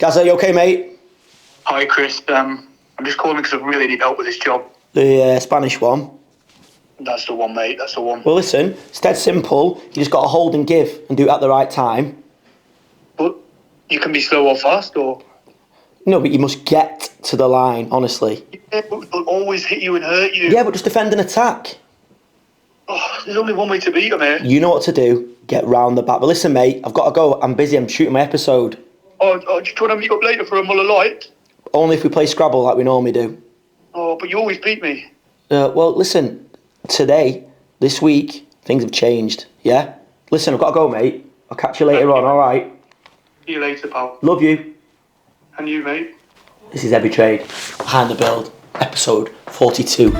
Gaz, are you okay, mate? Hi, Chris. I'm just calling because I really need help with this job. The Spanish one? That's the one, mate. That's the one. Well, listen, it's dead simple. You just got to hold and give and do it at the right time. But you can be slow or fast, or... No, but you must get to the line, honestly. Yeah, but they'll always hit you and hurt you. Yeah, but just defend and attack. Oh, there's only one way to beat them, mate. You know what to do. Get round the back. But listen, mate, I've got to go. I'm busy. I'm shooting my episode. Oh, do you want to meet up later for a Muller Light? Only if we play Scrabble like we normally do. Oh, but you always beat me. Well, listen, today, this week, things have changed, yeah? Listen, I've got to go, mate. I'll catch you later on, all right? See you later, pal. Love you. And you, mate. This is EveryTrade, Behind the Build, episode 42.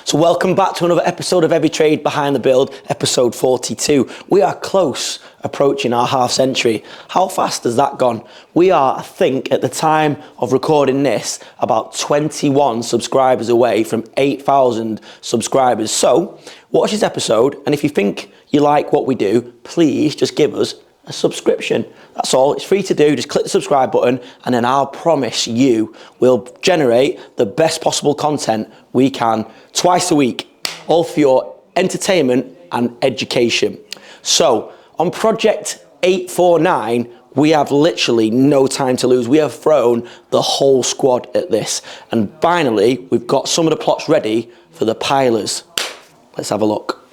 So welcome back to another episode of EveryTrade Behind the Build, episode 42. We are close approaching our half century. How fast has that gone? We are, I think, at the time of recording this, about 21 subscribers away from 8,000 subscribers. So watch this episode, and if you think you like what we do, please just give us a subscription. That's all. It's free to do. Just click the subscribe button, and then I'll promise you we'll generate the best possible content we can twice a week, all for your entertainment and education. So on project 849, we have literally no time to lose. We have thrown the whole squad at this, and finally we've got some of the plots ready for the pilers. Let's have a look.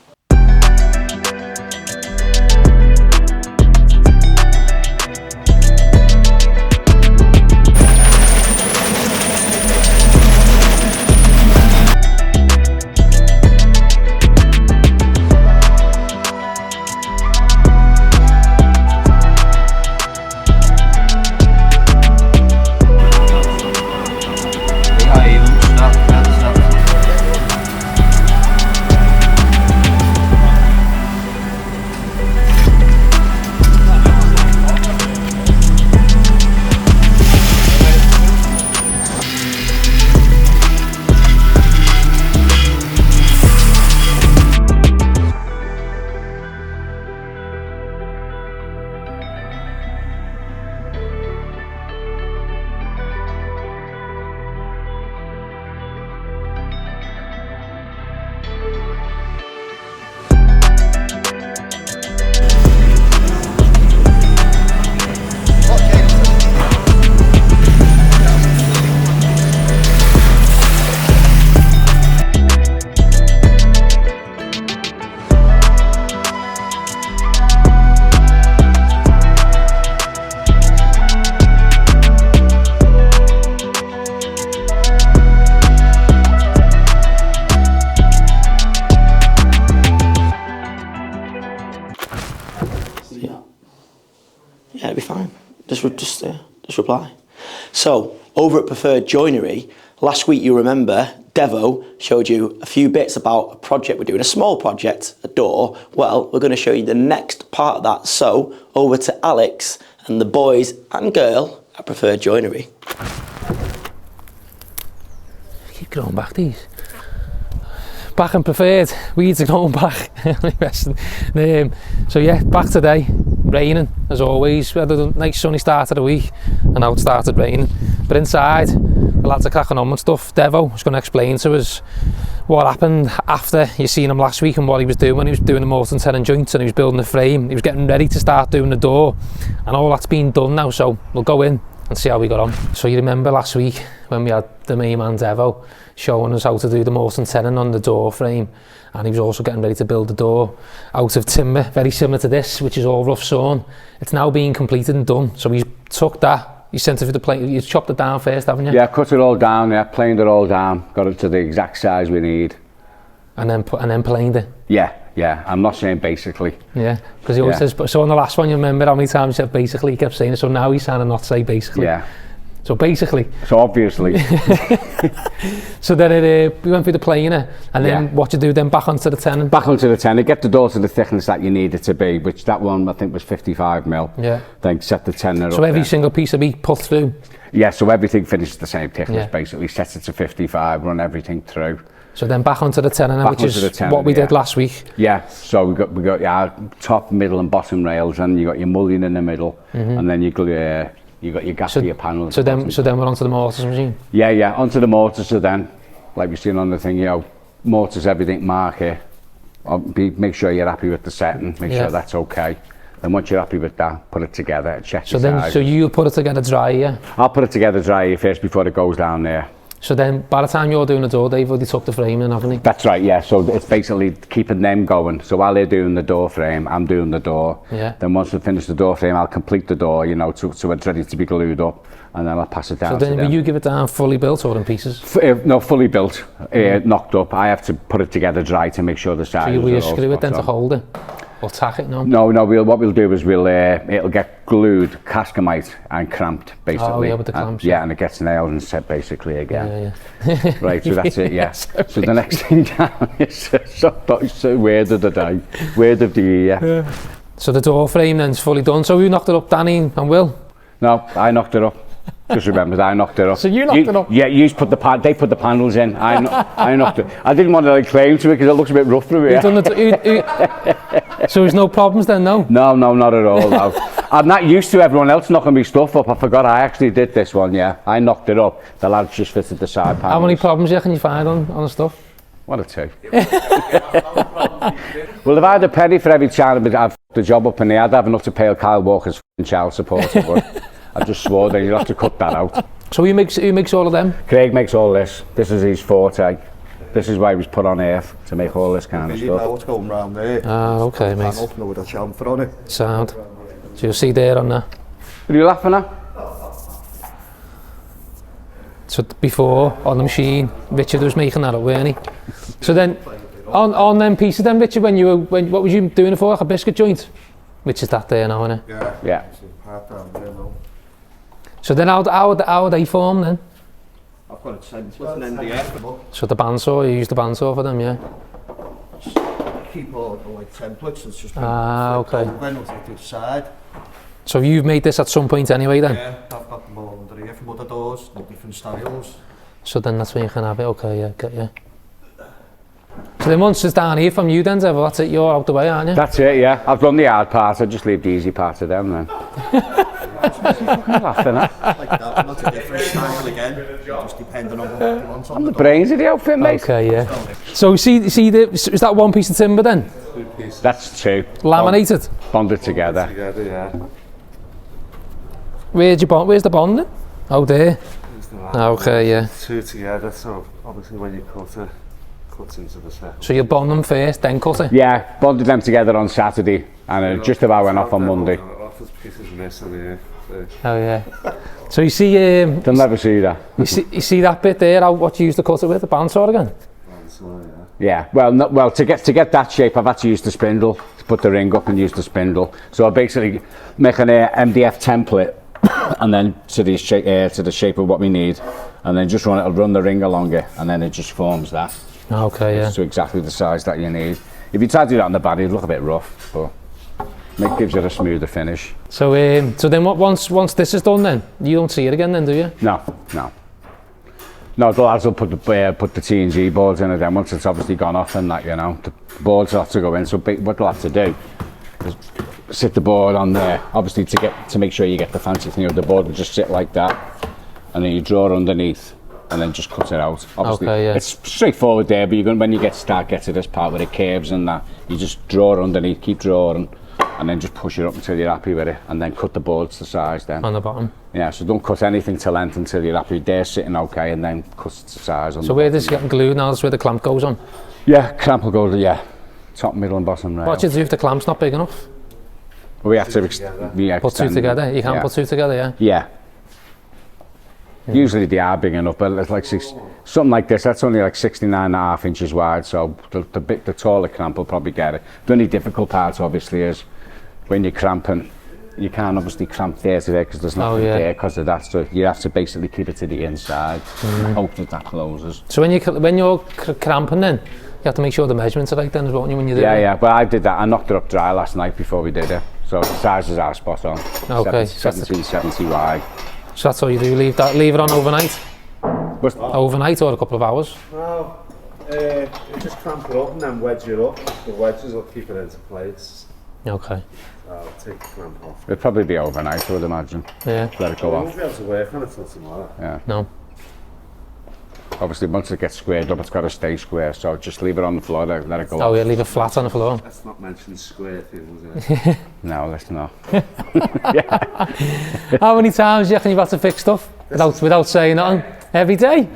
Yeah, it'll be fine. Just reply. So, over at Preferred Joinery, last week you remember, Devo showed you a few bits about a project we're doing, a small project, a door. Well, we're going to show you the next part of that. So, over to Alex and the boys and girl at Preferred Joinery. Keep going back these. Back and Preferred, weeds are going back. So yeah, back today, raining as always. We had a nice sunny start of the week and now it started raining. But inside, the lads are cracking on with stuff. Devo was going to explain to us what happened after you seen him last week and what he was doing when he was doing the mortar and tenon joints and he was building the frame. He was getting ready to start doing the door and all that's been done now, so we'll go in and see how we got on. So you remember last week when we had the main man Devo showing us how to do the mortar and tenon on the door frame, and he was also getting ready to build the door out of timber, very similar to this, which is all rough sawn. It's now being completed and done, so he's took that, you sent it for the plane, you chopped it down first, haven't you? Yeah, cut it all down, yeah, planed it all down, got it to the exact size we need. And then planed it? Yeah, I'm not saying basically. Yeah, because he always says, so on the last one, you remember how many times he said basically, he kept saying it, so now he's trying to not say basically. Yeah. So basically. So obviously. So then we went through the planer, and then what you do then, back onto the tenon? Back onto the tenon, get the door to the thickness that you need it to be, which that one I think was 55mm. Yeah. Then set the tenon up. So every single piece of meat put through? Yeah, so everything finishes the same thickness basically, set it to 55, run everything through. So then back onto the tenon, which is what we did last week. Yeah, so we got your top, middle and bottom rails, and you got your mullion in the middle, and then you got your gap for your panels. So then we're onto the mortise machine? Yeah, onto the mortise. So then, like we've seen on the thing, mortise everything, mark it, make sure you're happy with the setting, make sure that's okay. Then once you're happy with that, put it together, check the size. So you'll put it together dry, yeah? I'll put it together dry first before it goes down there. So then, by the time you're doing the door, they've already took the frame in, haven't they? That's right, yeah. So it's basically keeping them going. So while they're doing the door frame, I'm doing the door. Yeah. Then once we finish the door frame, I'll complete the door, so it's ready to be glued up, and then I'll pass it down. So then, will you give it down fully built or in pieces? No, fully built, knocked up. I have to put it together dry to make sure the size. So will you screw it then to hold it? Or tack it? No, what we'll do is it'll get glued, cascamite and cramped basically. Oh yeah, with the clamps. Yeah, and it gets nailed and set basically again. Yeah. Right, so that's it, yeah. So the next thing down is so word of the day, word of the year. So the door frame then's fully done. So who knocked it up, Danny and Will? No, I knocked it up. Just remember that I knocked it up. So you knocked it up? Yeah, they put the panels in. I knocked it. I didn't want to claim to it because it looks a bit rough from here. So there's no problems then, no? No, not at all. No. I'm not used to everyone else knocking me stuff up. I forgot I actually did this one. Yeah, I knocked it up. The lads just fitted the side panels. How many problems can you find on the stuff? What a two. Well, if I had a penny for every time I'd have the job up in here, I'd have enough to pay Kyle Walker's child support. But I just swore that you'll have to cut that out. So who makes all of them? Craig makes all this. This is his forte. This is why he was put on earth, to make all this kind of stuff. You know what's going round there. Ah, okay, mate. Panel with a chamfer on it. Sound. So you'll see there on that. Are you laughing at? So before, on the machine, Richard was making that up, weren't he? So then, on them pieces then, Richard, what was you doing it for, like a biscuit joint? Which is that there now, isn't it? Yeah. So then how they form then? I've got it sent with an MDF. So the bandsaw, you use the bandsaw for them, yeah? Keep all the like templates, it's just okay. When was it to the side? So you've made this at some point anyway then? Yeah, I've got them all under here from other doors, the different styles. So then that's when you can have it, okay, yeah, get you. So then once it's down here from you then, Devil, that's it, you're out the way, aren't you? That's it, yeah. I've done the hard part, I just leave the easy part to them then. Laughing at. Like that, not a different style again, just depending on what you want on the brains of the outfit, mate. Okay, yeah. So is that one piece of timber then? That's two. Laminated? Bonded together. yeah. Where's the bond then? Oh, there. Okay, yeah. Two together, so obviously when you cut it, cuts into the set. So you bond them first, then cut it? Yeah, bonded them together on Saturday, and just about went off on Monday. Office pieces missing here. Oh yeah. So you see, they'll never see that. you see that bit there? What you used to cut it with, the bandsaw again? Yeah. Well, to get that shape, I've had to use the spindle to put the ring up and use the spindle. So I basically make an MDF template, and then to the shape of what we need, and then just run the ring along it, and then it just forms that. Okay, yeah. To exactly the size that you need. If you try to do that on the band, it'd look a bit rough, but it gives you a smoother finish. So then once this is done, then you don't see it again, then do you? No. The lads will put the T&G boards in it. Then once it's obviously gone off and that, the boards have to go in. So what they'll have to do is sit the board on there, obviously to make sure you get the fancy thing. The board will just sit like that, and then you draw underneath, and then just cut it out. Obviously, okay, yeah. It's straightforward there, but when you get to this part where it curves and that, you just draw underneath, keep drawing, and then just push it up until you're happy with it, and then cut the boards to size then. On the bottom? Yeah, so don't cut anything to length until you're happy. They're sitting okay, and then cut to size. So where does it get glued now? That's where the clamp goes on? Yeah, clamp will go to, top, middle and bottom rail. What do you do if the clamp's not big enough? We have to put two together? You can put two together, yeah? Yeah. Usually they are big enough, but it's like something like this, that's only like 69.5 inches wide, so the taller clamp will probably get it. The only difficult part obviously is when you're cramping, you can't obviously clamp there to there because there's nothing there because of that, so you have to basically keep it to the inside, hope that closes. So when you're cramping then, you have to make sure the measurements are right then as well when you do it? Yeah, but I did that, I knocked it up dry last night before we did it, so the sizes are spot on. Okay. 70 wide. So that's all you do, leave it on overnight? What's overnight or a couple of hours? No, You just clamp it up and then wedge it up. The wedges will keep it into place. Okay. I'll take the clamp off. It'd probably be overnight, I would imagine. Yeah. Let it go We off. won't be able to work on it till tomorrow. Yeah. No. Obviously, once it gets squared up, it's got to stay square. So just leave it on the floor, let it go Oh off. yeah, leave it flat on the floor. Let's not mention square things. Yeah. No, let's not. How many times do you reckon you've had to fix stuff without saying nothing? Every day?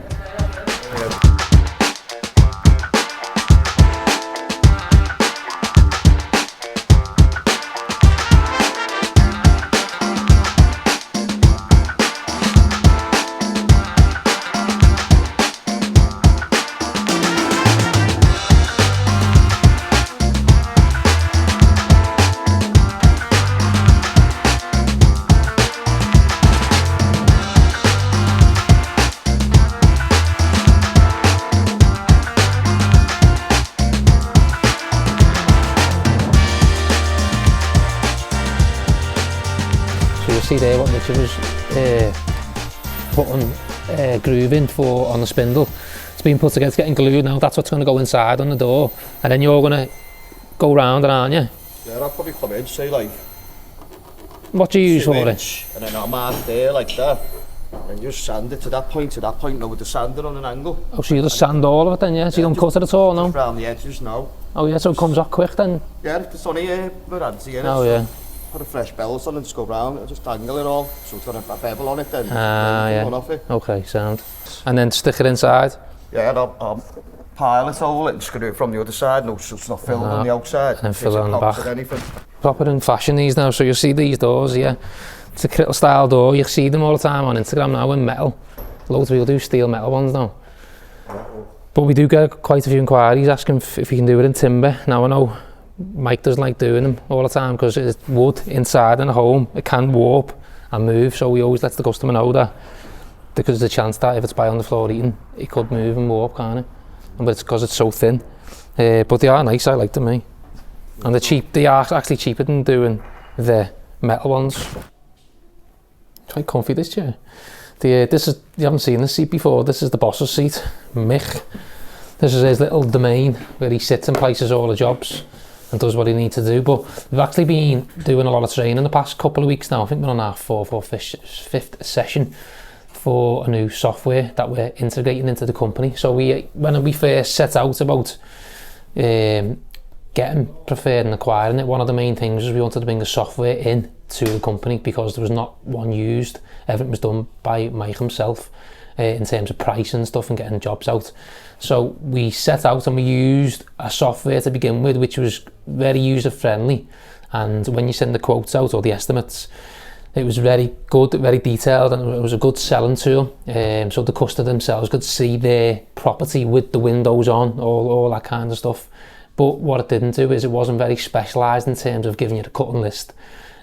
So you'll see there what Richard was putting grooving for on the spindle. It's been put together, it's getting glued now. That's what's going to go inside on the door, and then you're going to go round it, aren't you? Yeah, I'll probably come in, say like What do you use 2 for it? inch, and then I'll mark there like that. And just sand it to that point, now with the sander on an angle. Oh, so you just sand all of it then, yeah? So you don't cut it at all, no? Around the edges now. Oh yeah, so it comes off quick then? Yeah, if it's only Moranti in it. Oh yeah. Put a fresh bells on and just go round, I'll just angle it all, so it's got a bevel on it then. Ah, yeah. Run off it. Okay, sound. And then stick it inside? Yeah, and I'll pile it over and screw it from the other side, no, so it's not filled on the outside. And fill it on the Pops back. or anything. Proper in fashion these now, so you'll see these doors here. It's a crystal style door, you see them all the time on Instagram now in metal. Loads of people do steel metal ones now. But we do get quite a few inquiries asking if you can do it in timber. Now I know Mike doesn't like doing them all the time because it's wood inside in a home. It can warp and move, so we always let the customer know that, because there's a chance that if it's by on the floor eating, it could move and warp, can't it? But it's because it's so thin. But they are nice, I like them, eh? And they're cheap. They are actually cheaper than doing the metal ones. Quite comfy, this chair. This is, you haven't seen this seat before, this is the boss's seat, Mick. This is his little domain where he sits and places all the jobs and does what he needs to do. But we've actually been doing a lot of training the past couple of weeks now. I think we're on our fifth session for a new software that we're integrating into the company. So when we first set out about getting Preferred and acquiring it, one of the main things was we wanted to bring the software in to the company because there was not one used. Everything was done by Mike himself in terms of price and stuff and getting jobs out. So we set out and we used a software to begin with, which was very user friendly, and when you send the quotes out or the estimates, it was very good, very detailed, and it was a good selling tool. So the customer themselves could see their property with the windows on, all that kind of stuff. But what it didn't do is it wasn't very specialised in terms of giving you the cutting list,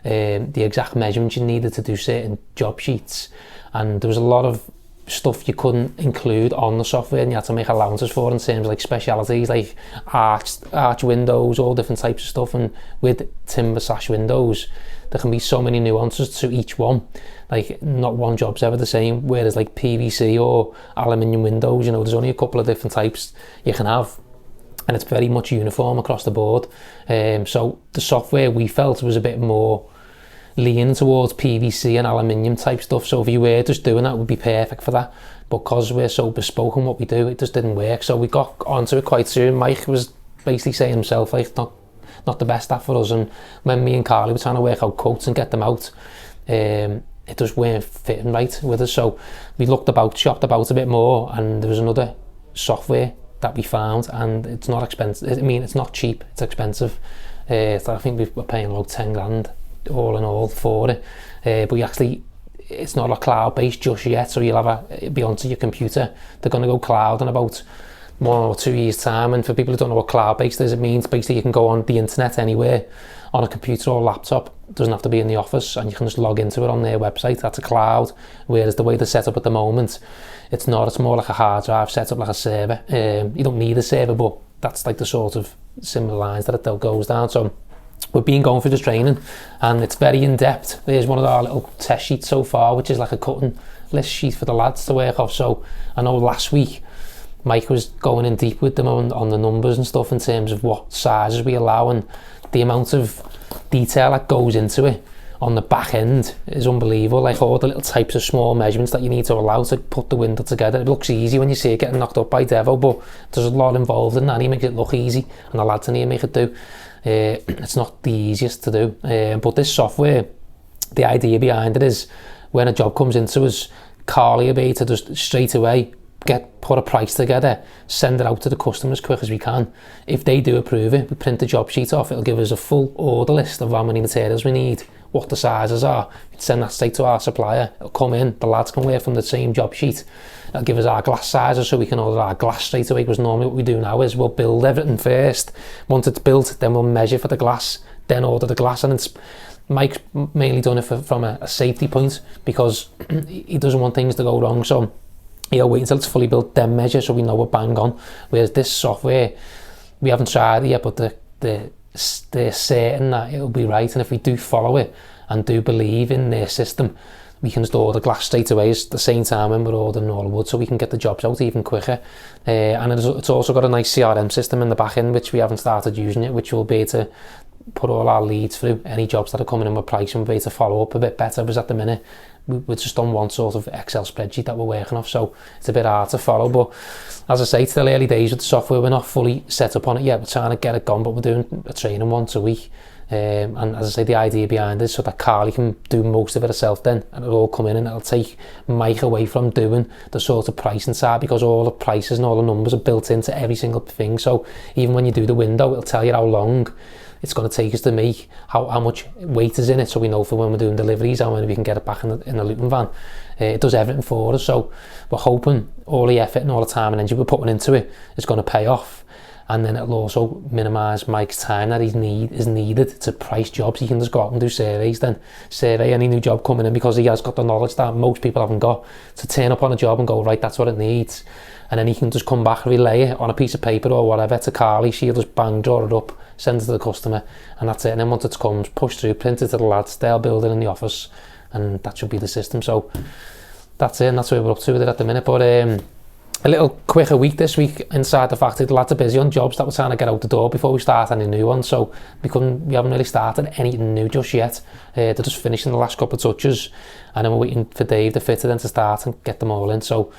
the exact measurements you needed to do certain job sheets, and there was a lot of stuff you couldn't include on the software, and you had to make allowances for in terms of like specialities like arch windows, all different types of stuff. And with timber sash windows, there can be so many nuances to each one. Like not one job's ever the same, whereas like PVC or aluminium windows, you know, there's only a couple of different types you can have, and it's very much uniform across the board. So the software we felt was a bit more leaning towards PVC and aluminium type stuff. So if you were just doing that, it would be perfect for that. But because we're so bespoke in what we do, it just didn't work. So we got onto it quite soon. Mike was basically saying himself, like, not the best that for us. And when me and Carly were trying to work out quotes and get them out, it just weren't fitting right with us. So we shopped about a bit more, and there was another software that we found, and it's not expensive. I mean, it's not cheap, it's expensive. So I think we're paying about 10 grand all in all for it. But it's not a cloud based just yet, so you'll have be onto your computer. They're going to go cloud in about 1 or 2 years time. And for people who don't know what cloud based is, it means basically you can go on the internet anywhere on a computer or laptop. It doesn't have to be in the office, and you can just log into it on their website. That's a cloud. Whereas the way they're set up at the moment, it's not. It's more like a hard drive set up like a server. You don't need a server, but that's like the sort of similar lines that it goes down. So we've been going through the training, and it's very in-depth. There's one of our little test sheets so far, which is like a cutting list sheet for the lads to work off. So I know last week Mike was going in deep with them on the numbers and stuff in terms of what sizes we allow, and the amount of detail that goes into it on the back end is unbelievable. Like all the little types of small measurements that you need to allow to put the window together. It looks easy when you see it getting knocked up by Devo, but there's a lot involved in that. He makes it look easy, and the lads in here make it do. It's not the easiest to do, but this software, the idea behind it is when a job comes into us, 𝗕𝗨𝗟𝗃𝗟𝗔𝗧 will be able to just straight away put a price together, send it out to the customer as quick as we can. If they do approve it, we print the job sheet off. It'll give us a full order list of how many materials we need, what the sizes are. We'd send that straight to our supplier. It'll come in, the lads can work from the same job sheet. It'll give us our glass sizes so we can order our glass straight away, because normally what we do now is we'll build everything first. Once it's built, then we'll measure for the glass, then order the glass. And it's Mike's mainly done it from a safety point, because he doesn't want things to go wrong, so he'll wait until it's fully built, then measure, so we know we're bang on. Whereas this software, we haven't tried it yet, but they're certain that it'll be right, and if we do follow it and do believe in their system, we can just order glass straight away at the same time when we're ordering all the wood, so we can get the jobs out even quicker. And it's also got a nice CRM system in the back end, which we haven't started using yet, which will be able to put all our leads through, any jobs that are coming in with pricing, we'll be able to follow up a bit better, because at the minute we're just on one sort of Excel spreadsheet that we're working off, so it's a bit hard to follow. But as I say, it's still early days with the software. We're not fully set up on it yet. We're trying to get it gone, but we're doing a training once a week. And as I say, the idea behind it is so that 𝗕𝗨𝗟𝗃𝗟𝗔𝗧 can do most of it herself then, and it'll all come in, and it'll take Mike away from doing the sort of pricing side, because all the prices and all the numbers are built into every single thing. So even when you do the window, it'll tell you how long it's going to take us to make, how much weight is in it, so we know for when we're doing deliveries how many we can get it back in the looping van. It does everything for us, so we're hoping all the effort and all the time and energy we're putting into it is going to pay off, and then it'll also minimise Mike's time that is needed to price jobs. He can just go out and do surveys, then survey any new job coming in, because he has got the knowledge that most people haven't got, to turn up on a job and go, right, that's what it needs, and then he can just come back, relay it on a piece of paper or whatever to 𝗕𝗨𝗟𝗃𝗟𝗔𝗧. She'll just bang, draw it up, send it to the customer, and that's it. And then once it comes, push through, print it to the lads, they'll build it in the office, and that should be the system. So that's it, and that's where we're up to with it at the minute. But a little quicker week this week inside the factory. The lads are busy on jobs that we're trying to get out the door before we start any new ones, so we haven't really started anything new just yet. They're just finishing the last couple of touches, and then we're waiting for Dave, the fitter, then to start and get them all in. So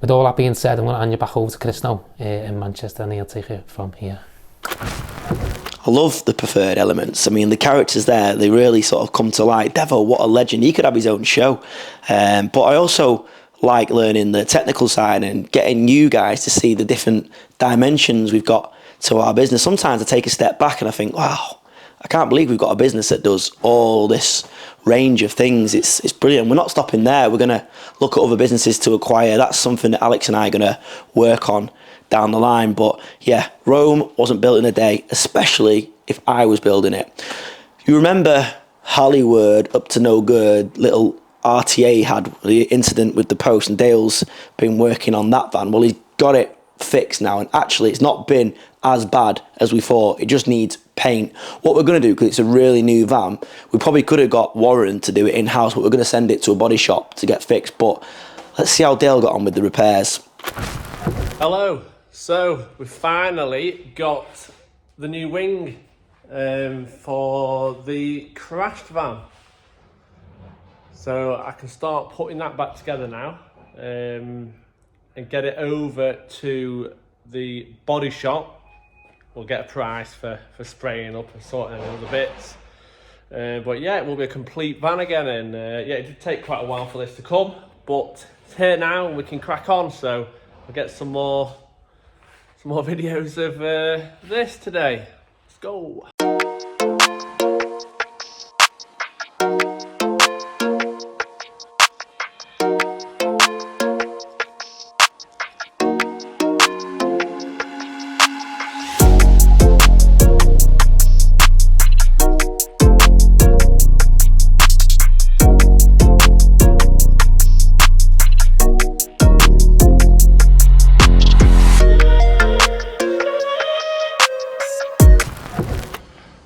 with all that being said, I'm going to hand you back over to Chris now in Manchester, and he'll take it from here. I love the preferred elements. I mean, the characters there, they really sort of come to light. Devo, what a legend. He could have his own show. But I also like learning the technical side and getting you guys to see the different dimensions we've got to our business. Sometimes I take a step back and I think, wow, I can't believe we've got a business that does all this range of things. It's brilliant. We're not stopping there. We're going to look at other businesses to acquire. That's something that Alex and I are going to work on down the line. But yeah, Rome wasn't built in a day, especially if I was building it. You remember Hollywood, up to no good, little RTA had the incident with the post, and Dale's been working on that van. Well, he's got it fixed now, and actually it's not been as bad as we thought. It just needs paint. What we're going to do, because it's a really new van, we probably could have got Warren to do it in-house, but we're going to send it to a body shop to get fixed. But let's see how Dale got on with the repairs. Hello. So we finally got the new wing for the crashed van. So I can start putting that back together now and get it over to the body shop. We'll get a price for spraying up and sorting out the bits. But yeah, it will be a complete van again, and yeah, it did take quite a while for this to come, but it's here now and we can crack on. So I'll get some more videos of this today. Let's go.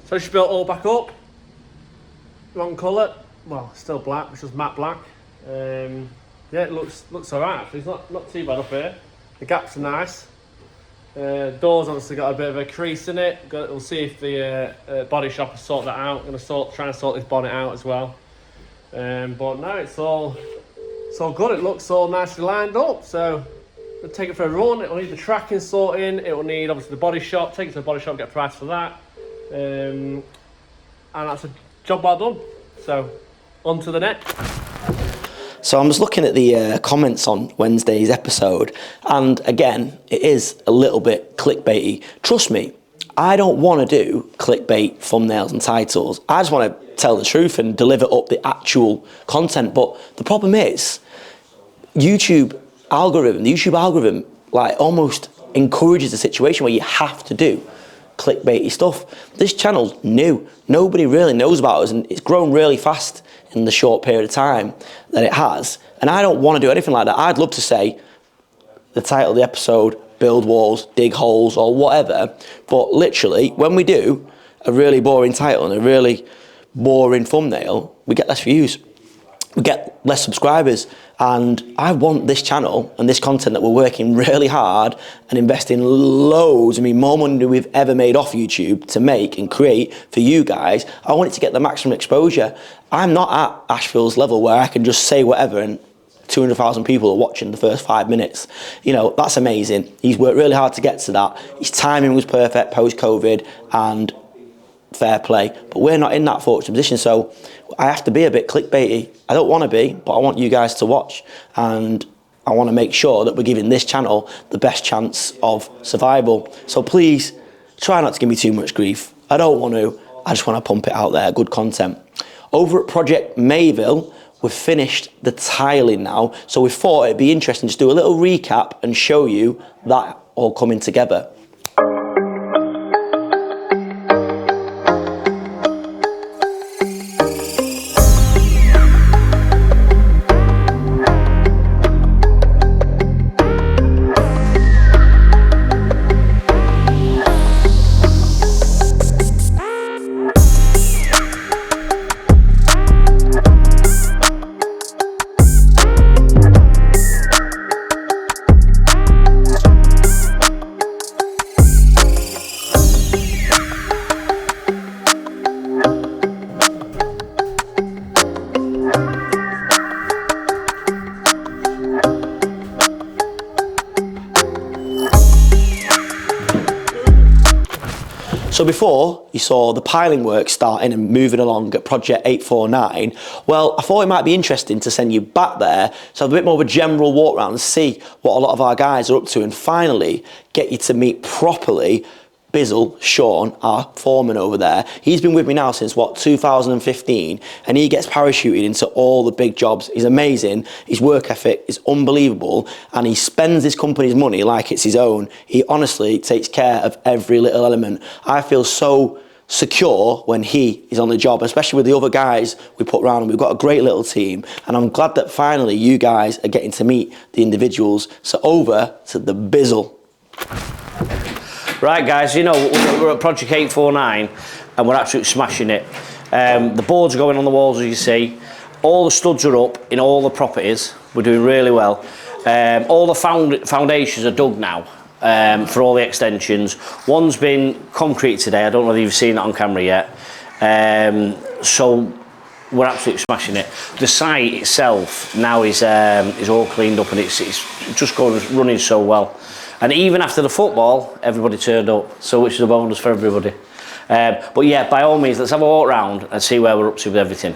So she built all back up, wrong colour, well still black, which was matte black. Yeah, it looks alright actually, it's not too bad up here. The gaps are nice. Door's obviously got a bit of a crease in it. We'll see if the body shop has sorted that out. I'm going to try and sort this bonnet out as well. But no, it's all good. It looks all nicely lined up. So we'll take it for a run. It will need the tracking sorting. It will need obviously the body shop. Take it to the body shop, get a price for that. And that's a job well done. So on to the next. So I'm just looking at the comments on Wednesday's episode, and again, it is a little bit clickbaity. Trust me, I don't want to do clickbait thumbnails and titles. I just want to tell the truth and deliver up the actual content. But the problem is, the YouTube algorithm like almost encourages a situation where you have to do clickbaity stuff. This channel's new. Nobody really knows about us, and it's grown really fast in the short period of time that it has. And I don't want to do anything like that. I'd love to say the title of the episode, build walls, dig holes, or whatever. But literally, when we do a really boring title and a really boring thumbnail, we get less views. We get less subscribers, and I want this channel and this content that we're working really hard and investing loads, more money than we've ever made off YouTube to make and create for you guys. I want it to get the maximum exposure. I'm not at Asheville's level where I can just say whatever and 200,000 people are watching the first 5 minutes. That's amazing. He's worked really hard to get to that. His timing was perfect post-COVID, and fair play, but we're not in that fortunate position, so I have to be a bit clickbaity. I don't want to be, but I want you guys to watch, and I want to make sure that we're giving this channel the best chance of survival. So please try not to give me too much grief. I don't want to. I just want to pump it out there, good content. Over at Project Mayville, we've finished the tiling now, so we thought it'd be interesting to do a little recap and show you that all coming together. So before you saw the piling work starting and moving along at Project 849, well, I thought it might be interesting to send you back there so have a bit more of a general walk around and see what a lot of our guys are up to, and finally get you to meet properly Bizzle, Sean, our foreman over there. He's been with me now since, 2015, and he gets parachuted into all the big jobs. He's amazing. His work ethic is unbelievable, and he spends his company's money like it's his own. He honestly takes care of every little element. I feel so secure when he is on the job, especially with the other guys we put around, and we've got a great little team, and I'm glad that finally you guys are getting to meet the individuals. So over to the Bizzle. Right guys, we're at Project 849 and we're absolutely smashing it. The boards are going on the walls, as you see. All the studs are up in all the properties. We're doing really well. All the foundations are dug now for all the extensions. One's been concrete today. I don't know if you've seen that on camera yet. So we're absolutely smashing it. The site itself now is all cleaned up, and it's just running so well. And even after the football, everybody turned up, so which is a bonus for everybody. But yeah, by all means, let's have a walk around and see where we're up to with everything.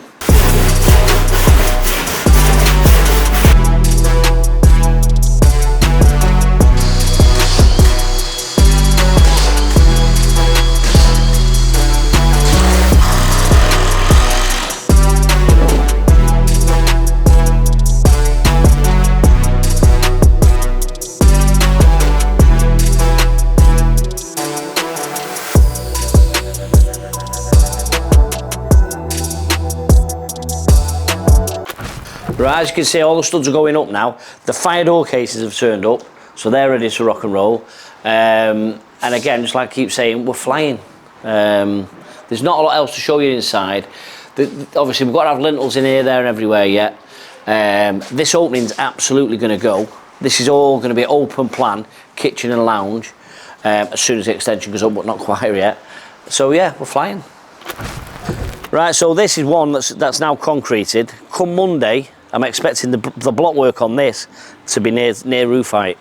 Right, as you can see, all the studs are going up now. The fire door cases have turned up, so they're ready to rock and roll. And again, just like I keep saying, we're flying. There's not a lot else to show you inside. Obviously, we've got to have lintels in here, there and everywhere yet. This opening's absolutely going to go. This is all going to be open plan, kitchen and lounge, as soon as the extension goes up, but not quite yet. So yeah, we're flying. Right, so this is one that's now concreted. Come Monday, I'm expecting the block work on this to be near roof height.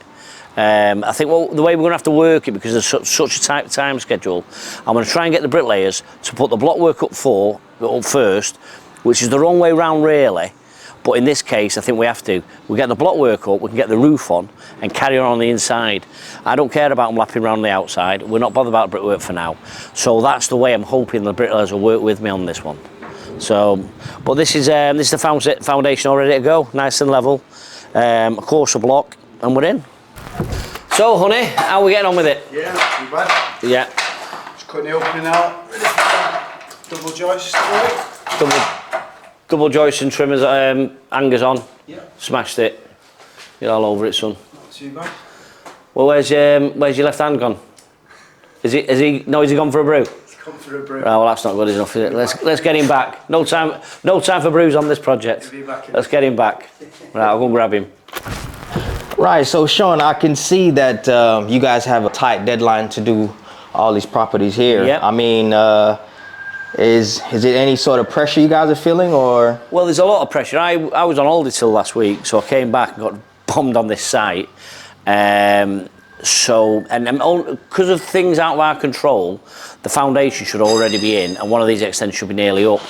I think the way we're going to have to work it, because there's such a tight time schedule, I'm going to try and get the bricklayers to put the block work up first, which is the wrong way round really. But in this case, I think we have to. We get the block work up, we can get the roof on and carry on the inside. I don't care about them lapping around the outside. We're not bothered about brickwork for now. So that's the way I'm hoping the bricklayers will work with me on this one. So, but this is the foundation all ready to go, nice and level. A coarser block, and we're in. So, honey, how are we getting on with it? Yeah, not too bad. Yeah. Just cutting the opening out. Ready for double joist. Double joists and trimmers, hangers on. Yeah. Smashed it. You're all over it, son. Not too bad. Well, where's your left hand gone? Has he gone for a brew? He's come for a brew. Right, well, that's not good enough, is it? Let's get him back. No time for brews on this project. Let's get him back. Right, I'll go and grab him. Right, so Sean, I can see that you guys have a tight deadline to do all these properties here. Yep. I mean, is it any sort of pressure you guys are feeling, or? Well, there's a lot of pressure. I was on holiday till last week, so I came back and got bombed on this site. Because of things out of our control, the foundation should already be in, and one of these extensions should be nearly up.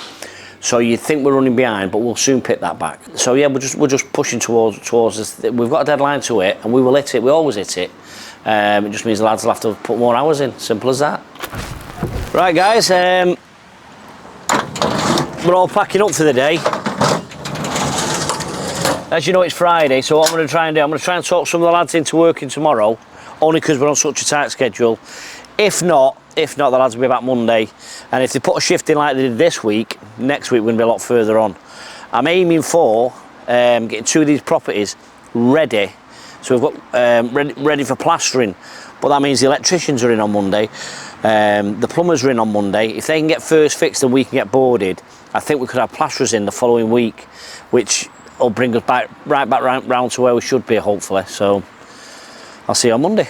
So you think we're running behind, but we'll soon pick that back. So yeah, we're just pushing towards this. We've got a deadline to it, and we will hit it. We always hit it. It just means the lads will have to put more hours in. Simple as that. Right, guys. We're all packing up for the day. As you know, it's Friday, so what I'm going to try and do, I'm going to try and talk some of the lads into working tomorrow, only because we're on such a tight schedule. If not, the lads will be back Monday. And if they put a shift in like they did this week, next week we're going to be a lot further on. I'm aiming for getting 2 of these properties ready. So we've got ready for plastering, but that means the electricians are in on Monday. The plumbers are in on Monday. If they can get first fixed and we can get boarded, I think we could have plasterers in the following week, which will bring us right back round to where we should be, hopefully. So I'll see you on Monday.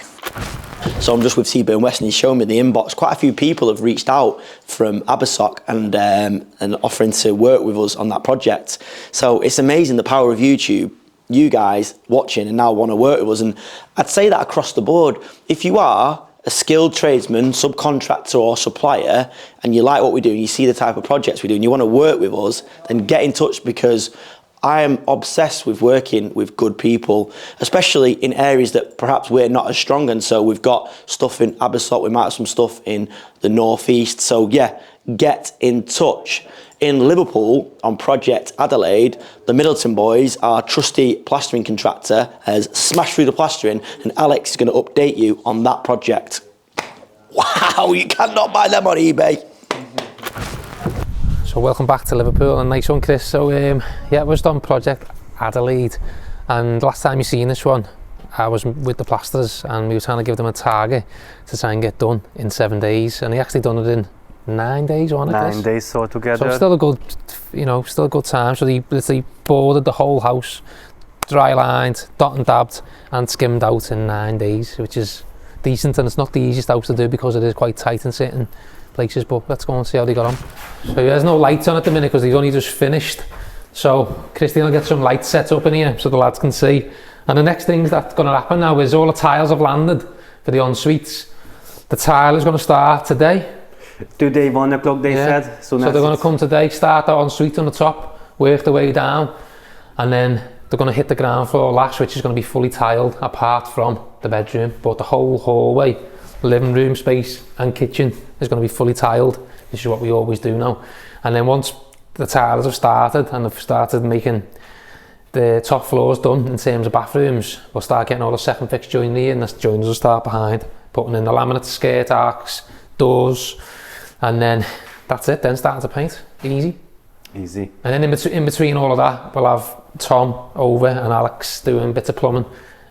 So I'm just with T-Burn West, and he's showing me the inbox. Quite a few people have reached out from 𝗕𝗨𝗟𝗃 and offering to work with us on that project. So it's amazing the power of YouTube. You guys watching and now want to work with us, and I'd say that across the board. If you are a skilled tradesman, subcontractor or supplier, and you like what we do and you see the type of projects we do and you want to work with us, then get in touch, because I am obsessed with working with good people, especially in areas that perhaps we're not as strong in. So we've got stuff in 𝗕𝗨𝗟𝗃, we might have some stuff in the northeast. So yeah, get in touch. In Liverpool on Project Adelaide, the Middleton boys, our trusty plastering contractor, has smashed through the plastering, and Alex is going to update you on that project. Wow, you cannot buy them on eBay. So welcome back to Liverpool, and nice one, Chris. So yeah, we're just on Project Adelaide, and last time you seen this one, I was with the plasterers and we were trying to give them a target to try and get done in 7 days, and he actually done it in 9 days, wasn't it, Chris? 9 days so together. So still a good, still a good time. So they literally boarded the whole house, dry lined, dot and dabbed, and skimmed out in 9 days, which is decent, and it's not the easiest house to do because it is quite tight in certain places, but let's go and see how they got on. So there's no lights on at the minute because they've only just finished. So Christine will get some lights set up in here so the lads can see. And the next thing that's going to happen now is all the tiles have landed for the en-suites. The tile is going to start today. Today 1 o'clock they said. So they're going to come today, start that en-suite on the top, work their way down, and then they're going to hit the ground floor last, which is going to be fully tiled apart from the bedroom, but the whole hallway, living room space and kitchen is going to be fully tiled. This is what we always do now. And then once the tilers have started and they've started making the top floors done in terms of bathrooms, we'll start getting all the second fix joinery in. The joiners will start behind, putting in the laminate skirt arcs, doors, and then that's it, then starting to paint. Easy. Easy. And then in between all of that, we'll have Tom over and Alex doing bits of plumbing,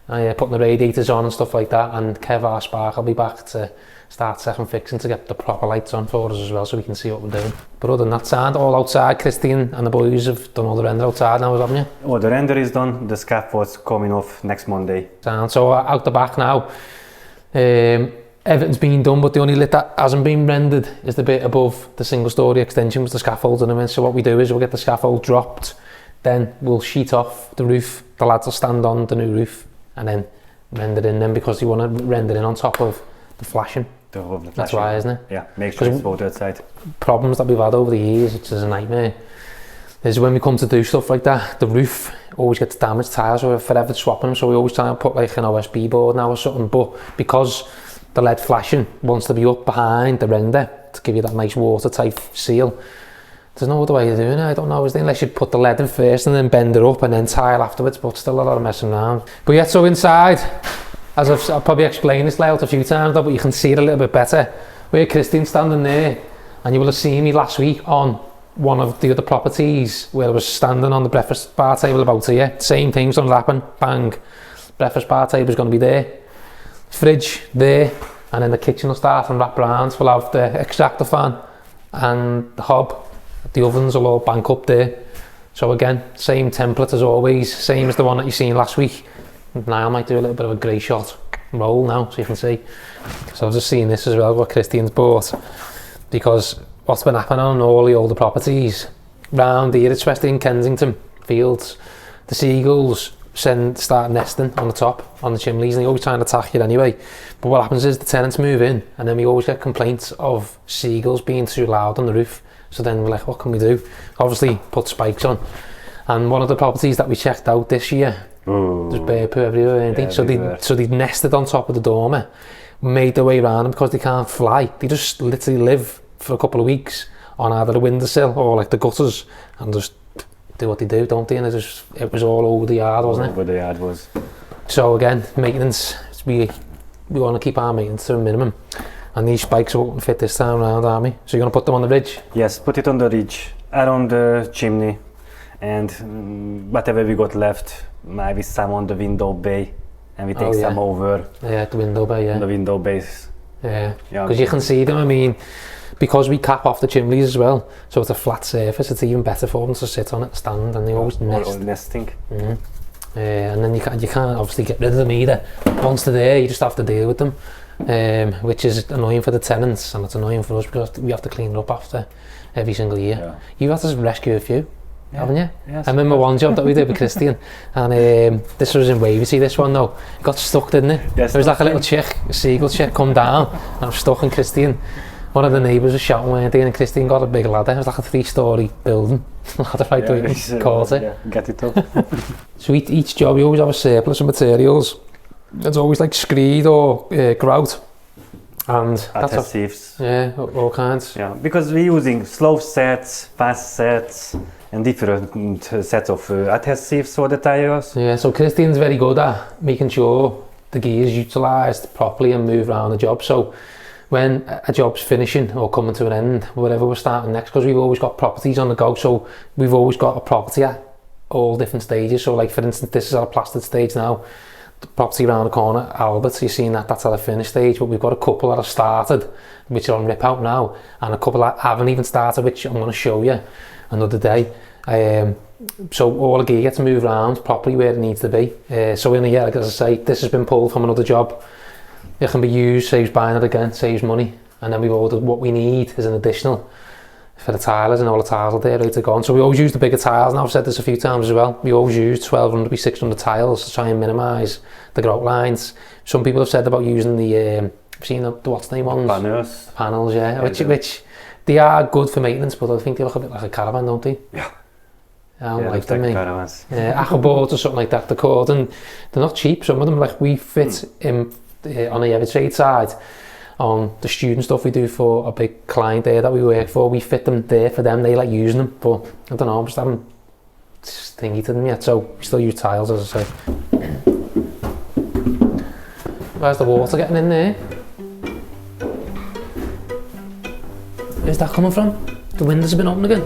putting the radiators on and stuff like that, and Kev, our spark, will be back to start second fixing to get the proper lights on for us as well, so we can see what we're doing. But other than that, sound all outside. Christian and the boys have done all the render outside now, haven't you? Oh, the render is done. The scaffold's coming off next Monday. Sound. So out the back now, everything's been done, but the only lid that hasn't been rendered is the bit above the single story extension with the scaffold in it. So what we do is we'll get the scaffold dropped, then we'll sheet off the roof. The lads will stand on the new roof and then render in them, because you want to render in on top of the flashing. That's why, isn't it? Yeah, make sure it's both outside. Problems that we've had over the years, which is a nightmare, is when we come to do stuff like that, the roof always gets damaged tiles, so we're forever swapping them, so we always try and put like an OSB board now or something, but because the LED flashing wants to be up behind the render to give you that nice watertight seal, there's no other way of doing it. I don't know, is there, unless you put the LED in first and then bend it up and then tile afterwards, but still a lot of messing around. But yeah, so inside, as I've probably explained this layout a few times now, but you can see it a little bit better. Where Christine's standing there, and you will have seen me last week on one of the other properties where I was standing on the breakfast bar table about here. Same thing's going to happen, bang. Breakfast bar table's going to be there. Fridge there, and then the kitchen will start and wrap round. We'll have the extractor fan and the hob. The ovens will all bank up there. So again, same template as always, same as the one that you've seen last week. Now I might do a little bit of a grey shot roll now, so you can see. So I've just seen this as well, what Christian's bought, because what's been happening on all the older properties round here, especially in Kensington Fields, the seagulls start nesting on the top, on the chimneys, and they always try and attack you anyway. But what happens is the tenants move in, and then we always get complaints of seagulls being too loud on the roof. So then we're like, what can we do? Obviously put spikes on. And one of the properties that we checked out this year, there's bear poo everywhere, ain't they? So they nested on top of the dormer, made their way around them, because they can't fly. They just literally live for a couple of weeks on either the windowsill or like the gutters, and just do what they do, don't they? And it was all over the yard, wasn't it? Over the yard was. So again, maintenance, we want to keep our maintenance to a minimum. And these spikes won't fit this time around, aren't we? So you're going to put them on the ridge? Yes, put it on the ridge, around the chimney, and whatever we got left, maybe some on the window bay, and we take some over. Yeah, the window bay, yeah. The window bays. Yeah, because you can see them, I mean, because we cap off the chimneys as well, so it's a flat surface, it's even better for them to sit on it, stand, and they always nest. Or nesting. And then you can't obviously get rid of them either. Once they're there, you just have to deal with them. Which is annoying for the tenants, and it's annoying for us because we have to clean it up after every single year. Yeah. You've had to rescue a few, haven't you? Yes, I remember one job that we did with Christian, and this was in Waverty, this one though. It got stuck, didn't it? Yes, there was like a little chick, a seagull chick, come down, and I was stuck, and Christian, one of the neighbours was shouting, weren't they? And Christian got a big ladder. It was like a 3-storey building. Ladder right to it, caught it. Yeah, get it up. So each job, you always have a surplus of materials. It's always like screed or grout, and adhesives. Yeah, all kinds. Yeah, because we're using slow sets, fast sets, and different sets of adhesives for the tires. Yeah, so Christian's very good at making sure the gear is utilised properly and move around the job. So when a job's finishing or coming to an end, whatever we're starting next, because we've always got properties on the go, so we've always got a property at all different stages. So like for instance, this is at a plastered stage now. The property around the corner, Albert, you've seen that's at a finished stage, but we've got a couple that have started, which are on rip out now, and a couple that haven't even started, which I'm going to show you another day. So all the gear gets moved around properly where it needs to be. So in a year, like as I say, this has been pulled from another job. It can be used, saves buying it again, saves money, and then we've ordered what we need as an additional for the tilers, and all the tiles are there ready to go on. So we always use the bigger tiles, and I've said this a few times as well, we always use 1200 by 600 tiles to try and minimise the grout lines. Some people have said about using the, I've seen the what's the name ones? Panels, yeah, which they are good for maintenance, but I think they look a bit like a caravan, don't they? Yeah. I don't like them, like caravans. Boards or something like that, they're called, and they're not cheap. Some of them, like we fit in on the EveryTrade side, on the student stuff we do for a big client there that we work for, we fit them there for them, they like using them, but I don't know, I just haven't thingy to them yet, so we still use tiles, as I say. Where's the water getting in there? Where's that coming from? The windows have been opened again?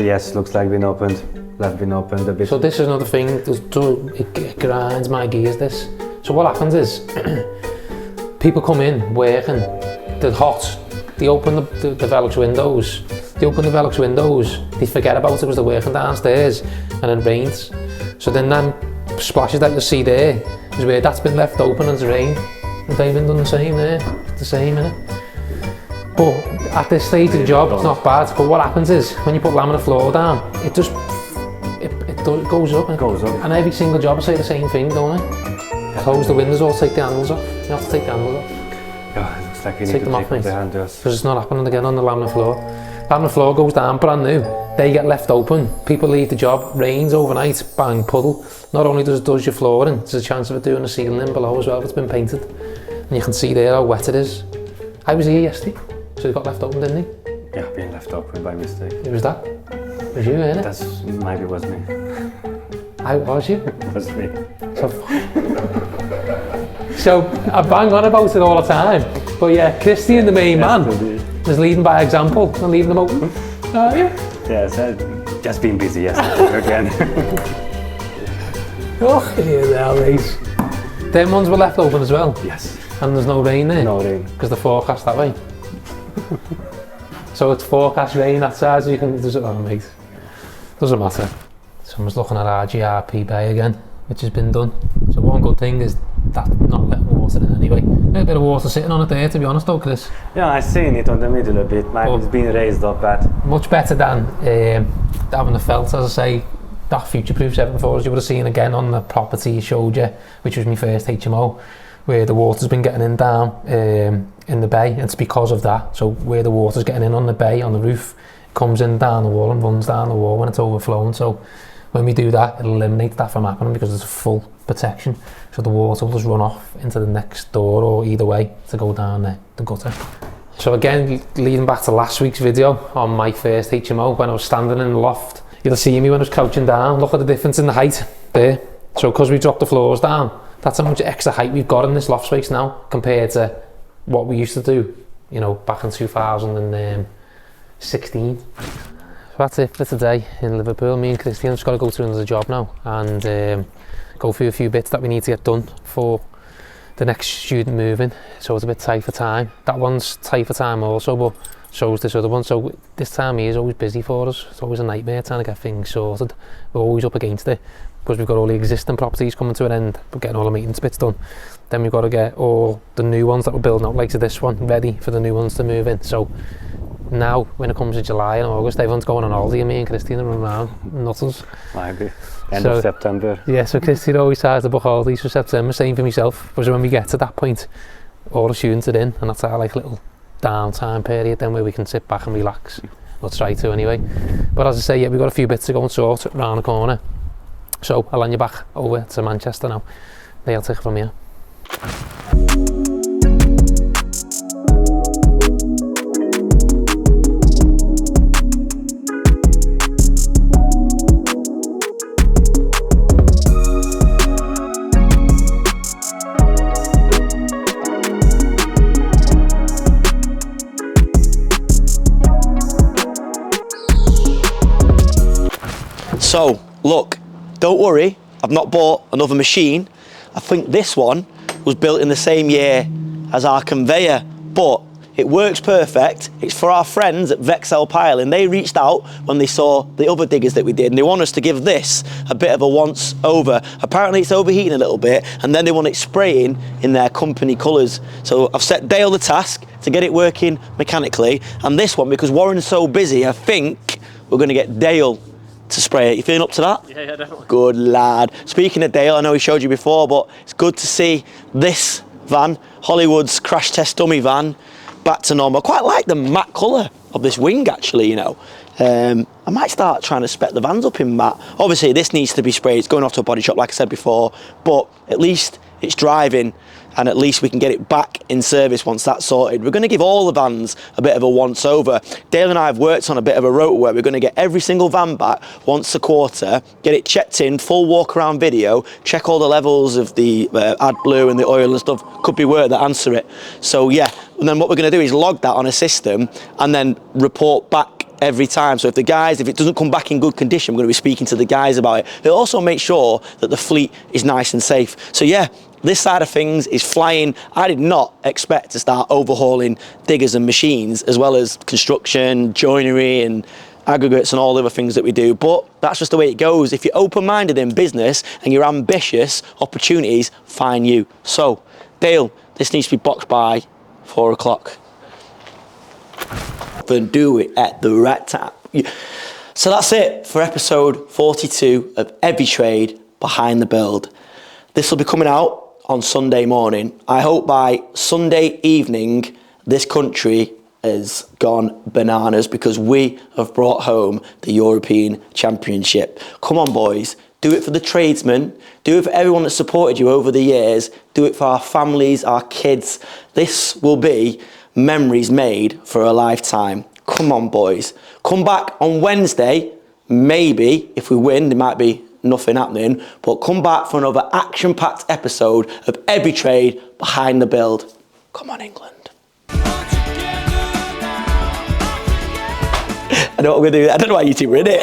Yes, looks like been opened. Left been opened a bit. So this is another thing, it grinds my gears, this. So what happens is, people come in working, they're hot, they open the Velux windows, they forget about it because they're working downstairs and it rains. So then them splashes that you'll see there is where that's been left open and it's rained. And they've been done the same there, it's the same innit? But at this stage of the job, it's not bad. But what happens is, when you put laminate floor down, it goes up. It goes up. And every single job will say the same thing, don't it? Close the windows or take the handles off. You have to take the handles off. Yeah, it looks like you need Take to them take off, mate. the handles. Because it's not happening again on the laminate floor. Laminate floor goes down brand new. They get left open. People leave the job. Rains overnight. Bang, puddle. Not only does your flooring, there's a chance of it doing the ceiling in below as well if it's been painted. And you can see there how wet it is. I was here yesterday, so it got left open, didn't he? Yeah, being left open by mistake. Who was that? It was you, innit? That's maybe was me. I was you? It was me. So I bang on about it all the time. But yeah, Christian, the main man, is leading by example and leaving them open. Are you? Yes, just been busy yesterday again. Oh, yeah, mate. Them ones were left open as well? Yes. And there's no rain there? No rain. Because the forecast that way? So it's forecast rain that side, so you can... Oh, mate. Doesn't matter. Someone's looking at RGRP Bay again, which has been done. So one good thing is that not letting water in anyway. A bit of water sitting on it there, to be honest though, Chris. Yeah, I've seen it on the middle a bit. Maybe it's been raised up bad. Much better than having the felt, as I say. That future-proofs everything for us. You would have seen again on the property you showed you, which was my first HMO, where the water's been getting in down in the bay. It's because of that. So where the water's getting in on the bay, on the roof, it comes in down the wall and runs down the wall when it's overflowing. So when we do that, it'll eliminate that from happening because there's full protection. So the water will just run off into the next door or either way to go down the gutter. So again, leading back to last week's video on my first HMO, when I was standing in the loft, you'll see me when I was crouching down. Look at the difference in the height there. So because we dropped the floors down, that's how much extra height we've got in this loft space now compared to what we used to do, you know, back in 2016. So that's it for today in Liverpool. Me and Christian have just got to go through another job now and go through a few bits that we need to get done for the next student moving. So it's a bit tight for time. That one's tight for time also, but so is this other one. So this time of year is always busy for us. It's always a nightmare trying to get things sorted. We're always up against it because we've got all the existing properties coming to an end. We're getting all the maintenance bits done. Then we've got to get all the new ones that we're building out, like to this one, ready for the new ones to move in. So now, when it comes to July and August, everyone's going on holiday and me and Christine are running around, nutters. Maybe. End of September. Yeah, so Christine always tries to book holidays for September, same for myself. Because when we get to that point, all the students are in and that's our like little downtime period then where we can sit back and relax. We'll try to anyway. But as I say, yeah, we've got a few bits to go and sort around the corner. So I'll hand you back over to Manchester now. They'll take it from here. So, look, don't worry, I've not bought another machine. I think this one was built in the same year as our conveyor, but it works perfect. It's for our friends at 𝗕𝗨𝗟𝗟. They reached out when they saw the other diggers that we did, and they want us to give this a bit of a once over. Apparently it's overheating a little bit, and then they want it spraying in their company colours. So I've set Dale the task to get it working mechanically, and this one, because Warren's so busy, I think we're going to get Dale to spray it. You feeling up to that? Yeah, definitely. Good lad. Speaking of Dale, I know he showed you before, but it's good to see this van, Hollywood's crash test dummy van, back to normal. I quite like the matte colour of this wing actually, you know. I might start trying to spec the vans up in matte. Obviously this needs to be sprayed, it's going off to a body shop like I said before, but at least it's driving and at least we can get it back in service once that's sorted. We're going to give all the vans a bit of a once over. Dale and I have worked on a bit of a rotor where we're going to get every single van back once a quarter, get it checked in, full walk around video, check all the levels of the AdBlue and the oil and stuff. Could be work that answer it. So yeah, and then what we're going to do is log that on a system and then report back every time. So if it doesn't come back in good condition, I'm going to be speaking to the guys about it. They'll also make sure that the fleet is nice and safe. So yeah, this side of things is flying. I did not expect to start overhauling diggers and machines, as well as construction, joinery and aggregates and all the other things that we do, but that's just the way it goes. If you're open-minded in business and you're ambitious, opportunities find you. So, Dale, this needs to be boxed by 4 o'clock. And do it at the right time. So that's it for episode 42 of EveryTrade Behind the Build. This will be coming out on Sunday morning. I hope by Sunday evening, this country has gone bananas because we have brought home the European Championship. Come on, boys. Do it for the tradesmen. Do it for everyone that supported you over the years. Do it for our families, our kids. This will be memories made for a lifetime. Come on, boys. Come back on Wednesday. Maybe, if we win, there might be nothing happening, but come back for another action-packed episode of EveryTrade Behind the Build. Come on, England. I know what we're going to do. I don't know why you two were in it.